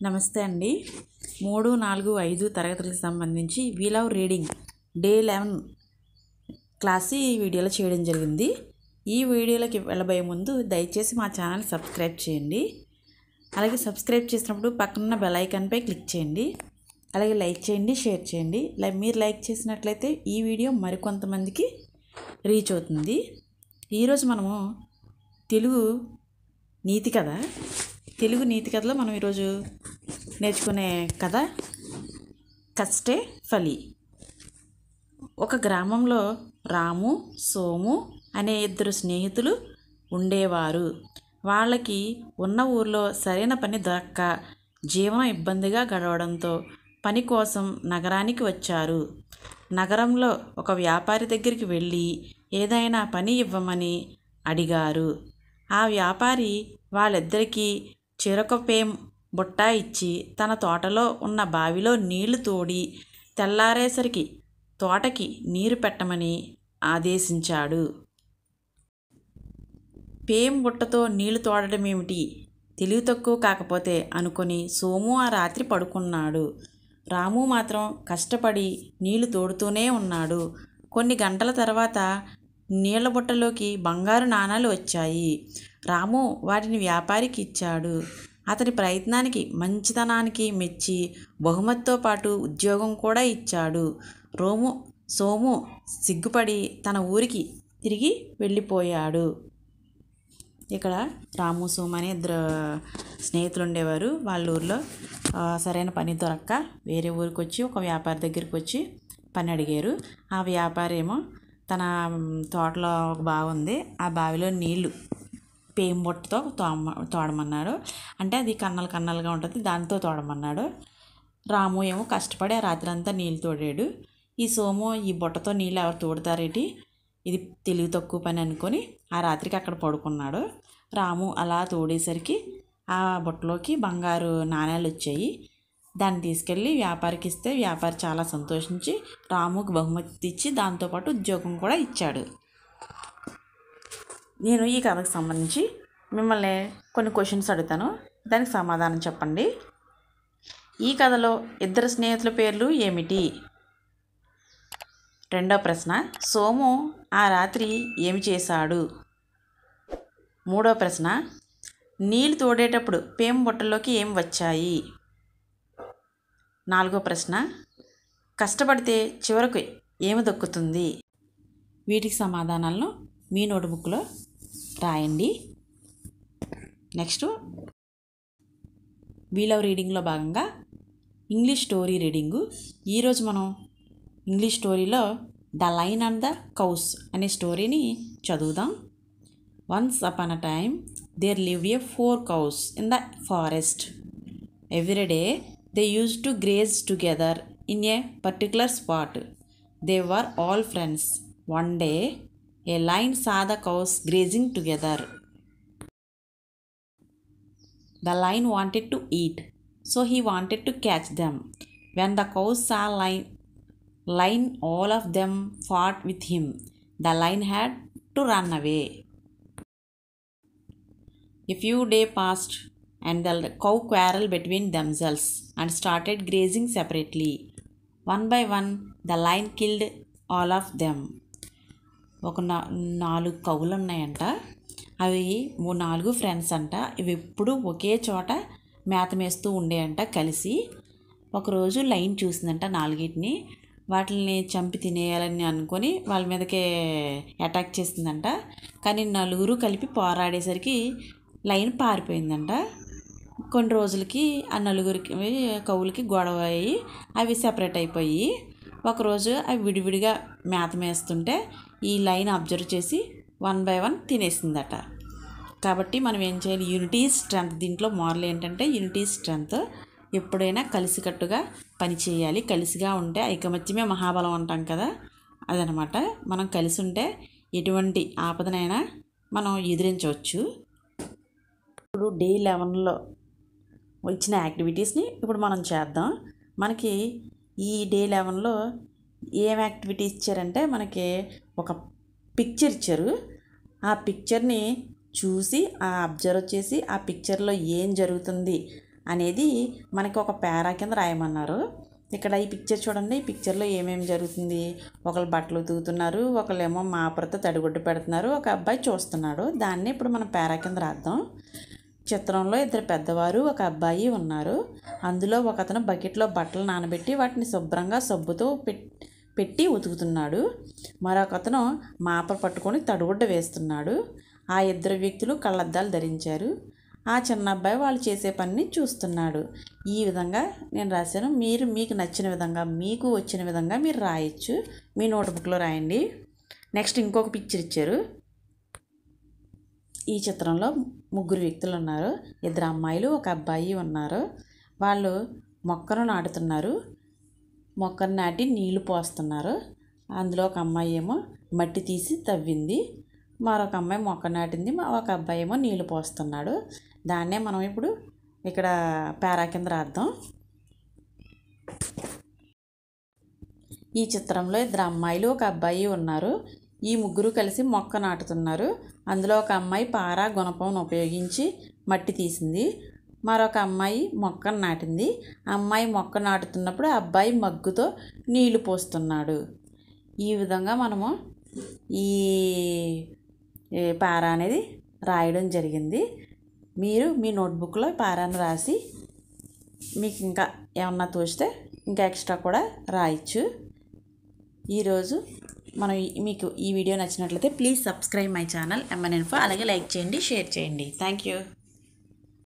నమస్తే అండి. 3, 4, 5 తరగతులకు సంబంధించి we love reading day 11 class ఈ వీడియోలో చేయడం జరిగింది. ఈ వీడియోలోకి వెళ్ళబోయే ముందు దయచేసి మా ఛానల్ సబ్స్క్రైబ్ చేయండి. అలాగే సబ్స్క్రైబ్ చేసినప్పుడు పక్కన బెల్ ఐకాన్పై క్లిక్ చేయండి. అలాగే లైక్ చేయండి, షేర్ చేయండి. మీరు లైక్ చేసినట్లయితే ఈ వీడియో మరికొంతమందికి రీచ్ అవుతుంది. ఈరోజు మనము తెలుగు నీతి కథలో మనం ఈరోజు నేర్చుకునే కథ కష్టే ఫలి. ఒక గ్రామంలో రాము, సోము అనే ఇద్దరు స్నేహితులు ఉండేవారు. వాళ్ళకి ఉన్న ఊర్లో సరైన పని దొరక్క జీవనం ఇబ్బందిగా గడవడంతో పని కోసం నగరానికి వచ్చారు. నగరంలో ఒక వ్యాపారి దగ్గరికి వెళ్ళి ఏదైనా పని ఇవ్వమని అడిగారు. ఆ వ్యాపారి వాళ్ళిద్దరికీ చెరొక పేం బుట్ట ఇచ్చి తన తోటలో ఉన్న బావిలో నీళ్లు తోడి తెల్లారేసరికి తోటకి నీరు పెట్టమని ఆదేశించాడు. పేం బుట్టతో నీళ్లు తోడడం ఏమిటి, తెలివి తక్కువ కాకపోతే అనుకొని సోము ఆ రాత్రి పడుకున్నాడు. రాము మాత్రం కష్టపడి నీళ్లు తోడుతూనే ఉన్నాడు. కొన్ని గంటల తర్వాత నీళ్ల బుట్టలోకి బంగారు నాణాలు వచ్చాయి. రాము వాటిని వ్యాపారికి ఇచ్చాడు. అతని ప్రయత్నానికి, మంచితనానికి మెచ్చి బహుమతితో పాటు ఉద్యోగం కూడా ఇచ్చాడు. సోము సిగ్గుపడి తన ఊరికి తిరిగి వెళ్ళిపోయాడు. ఇక్కడ రాము, సోము అనే ఇద్దరు స్నేహితులు ఉండేవారు. వాళ్ళ ఊరిలో సరైన పని దొరక్క వేరే ఊరికి వచ్చి ఒక వ్యాపారి దగ్గరికి వచ్చి పని అడిగారు. ఆ వ్యాపారి ఏమో తన తోటలో ఒక బావి ఉంది, ఆ బావిలో నీళ్లు పేం బుట్టతో తోడమన్నాడు. అంటే అది కన్నలుగా ఉంటుంది, దాంతో తోడమన్నాడు. రాము ఏమో కష్టపడి ఆ రాత్రి అంతా నీళ్ళు తోడాడు. ఈ సోము ఈ బుట్టతో నీళ్ళు ఎవరు తోడుతారేటి, ఇది తెలివి తక్కువ పని అనుకొని ఆ రాత్రికి అక్కడ పడుకున్నాడు. రాము అలా తోడేసరికి ఆ బుట్టలోకి బంగారు నాణేలు వచ్చాయి. దాన్ని తీసుకెళ్ళి వ్యాపారికి ఇస్తే వ్యాపారి చాలా సంతోషించి రాముకి బహుమతి ఇచ్చి దాంతోపాటు ఉద్యోగం కూడా ఇచ్చాడు. నేను ఈ కథకు సంబంధించి మిమ్మల్ని కొన్ని క్వశ్చన్స్ అడుగుతాను, దానికి సమాధానం చెప్పండి. ఈ కథలో ఇద్దరు స్నేహితుల పేర్లు ఏమిటి? రెండో ప్రశ్న, సోము ఆ రాత్రి ఏమి చేశాడు? మూడో ప్రశ్న, నీళ్ళు తోడేటప్పుడు పేం బుట్టలోకి ఏం వచ్చాయి? నాలుగో ప్రశ్న, కష్టపడితే చివరకు ఏమి దక్కుతుంది? వీటికి సమాధానాలను మీ నోట్బుక్లో రాయండి. నెక్స్ట్ వి లవ్ రీడింగ్లో భాగంగా ఇంగ్లీష్ స్టోరీ రీడింగు. ఈరోజు మనం ఇంగ్లీష్ స్టోరీలో the lion and the cows అనే స్టోరీని చదువుదాం. Once upon a time there live a 4 cows in the forest. Every day they used to graze together in a particular spot. They were all friends. One day a lion saw the cows grazing together. The lion wanted to eat, so he wanted to catch them. When the cows saw lion, all of them fought with him. The lion had to run away. A few days passed and the cow quarreled between themselves and started grazing separately. One by one, the lion killed all of them. ఒక 4 కౌలు ఉన్నాయంట. అవి 4 friends అంట. ఇవి ఎప్పుడు ఒకే చోట మేత మేస్తూ ఉండేయంట కలిసి. ఒకరోజు లైన్ చూసిందంట 4టిని. వాటిని చంపి తినేయాలని అనుకొని వాళ్ళ మీదకే అటాక్ చేసిందంట. కానీ 4 కలిపి పోరాడేసరికి లైన్ పారిపోయిందంట. కొన్ని రోజులకి ఆ 4 కౌలకి గొడవ అయ్యి అవి సెపరేట్ అయిపోయి ఒకరోజు అవి విడివిడిగా మేత మేస్తుంటే ఈ లైన్ అబ్జర్వ్ చేసి 1 by 1 తినేసిందట. కాబట్టి మనం ఏం చేయాలి? Unity strength. దీంట్లో మోరల్ ఏంటంటే యూనిటీ స్ట్రెంగ్త్. ఎప్పుడైనా కలిసికట్టుగా పని చేయాలి. కలిసిగా ఉంటే ఐకమత్యమే మహాబలం అంటాం కదా, అదనమాట. మనం కలిసి ఉంటే ఎటువంటి ఆపదనైనా మనం ఎదిరించవచ్చు. ఇప్పుడు డే 11లో వచ్చిన యాక్టివిటీస్ని ఇప్పుడు మనం చేద్దాం. మనకి ఈ డే 11లో ఏం యాక్టివిటీ ఇచ్చారంటే మనకి ఒక పిక్చర్ ఇచ్చారు. ఆ పిక్చర్ని చూసి అబ్జర్వ్ చేసి ఆ పిక్చర్లో ఏం జరుగుతుంది అనేది మనకి ఒక పేరా కింద రాయమన్నారు. ఇక్కడ ఈ పిక్చర్ చూడండి. ఈ పిక్చర్లో ఏమేమి జరుగుతుంది, ఒకళ్ళు బట్టలు ఉతుకుతున్నారు, ఒకళ్ళేమో మాపరతో తడిగుడ్డు పెడుతున్నారు, ఒక అబ్బాయి చూస్తున్నాడు. దాన్ని ఇప్పుడు మనం పేరా కింద రాద్దాం. చిత్రంలో ఇద్దరు పెద్దవారు ఒక అబ్బాయి ఉన్నారు. అందులో ఒకతను బకెట్లో బట్టలు నానబెట్టి వాటిని శుభ్రంగా సబ్బుతో పెట్టి ఉతుకుతున్నాడు. మరొకతను మాప పట్టుకొని తడిగుడ్డ వేస్తున్నాడు. ఆ ఇద్దరు వ్యక్తులు కళ్ళద్దాలు ధరించారు. ఆ చిన్న అబ్బాయి వాళ్ళు చేసే పనిని చూస్తున్నాడు. ఈ విధంగా నేను రాశాను. మీరు మీకు నచ్చిన విధంగా, మీకు వచ్చిన విధంగా మీరు రాయొచ్చు. మీ నోట్బుక్లో రాయండి. నెక్స్ట్ ఇంకొక పిక్చర్ ఇచ్చారు. ఈ చిత్రంలో ముగ్గురు వ్యక్తులు ఉన్నారు. ఇద్దరు అమ్మాయిలు ఒక అబ్బాయి ఉన్నారు. వాళ్ళు మొక్కను నాటుతున్నారు. మొక్కను నాటి నీళ్లు పోస్తున్నారు. అందులో ఒక అమ్మాయి ఏమో మట్టి తీసి తవ్వింది, మరొక అమ్మాయి మొక్క నాటింది, ఒక అబ్బాయి ఏమో నీళ్లు పోస్తున్నాడు. దాన్నే మనం ఇప్పుడు ఇక్కడ పేరా కింద రాద్దాం. ఈ చిత్రంలో ఇద్దరు అమ్మాయిలు ఒక అబ్బాయి ఉన్నారు. ఈ ముగ్గురు కలిసి మొక్క నాటుతున్నారు. అందులో ఒక అమ్మాయి పార గుణపం ఉపయోగించి మట్టి తీసింది, మరొక అమ్మాయి మొక్కను నాటింది. అమ్మాయి మొక్క నాటుతున్నప్పుడు అబ్బాయి మగ్గుతో నీళ్లు పోస్తున్నాడు. ఈ విధంగా మనము ఈ పార అనేది రాయడం జరిగింది. మీరు మీ నోట్బుక్లో పారాను రాసి మీకు ఇంకా ఏమన్నా తోచితే ఇంకా ఎక్స్ట్రా కూడా రాయొచ్చు. ఈరోజు మనం మీకు ఈ వీడియో నచ్చినట్లయితే please subscribe my channel MN Info. అలాగే లైక్ చేయండి, షేర్ చేయండి. Thank you.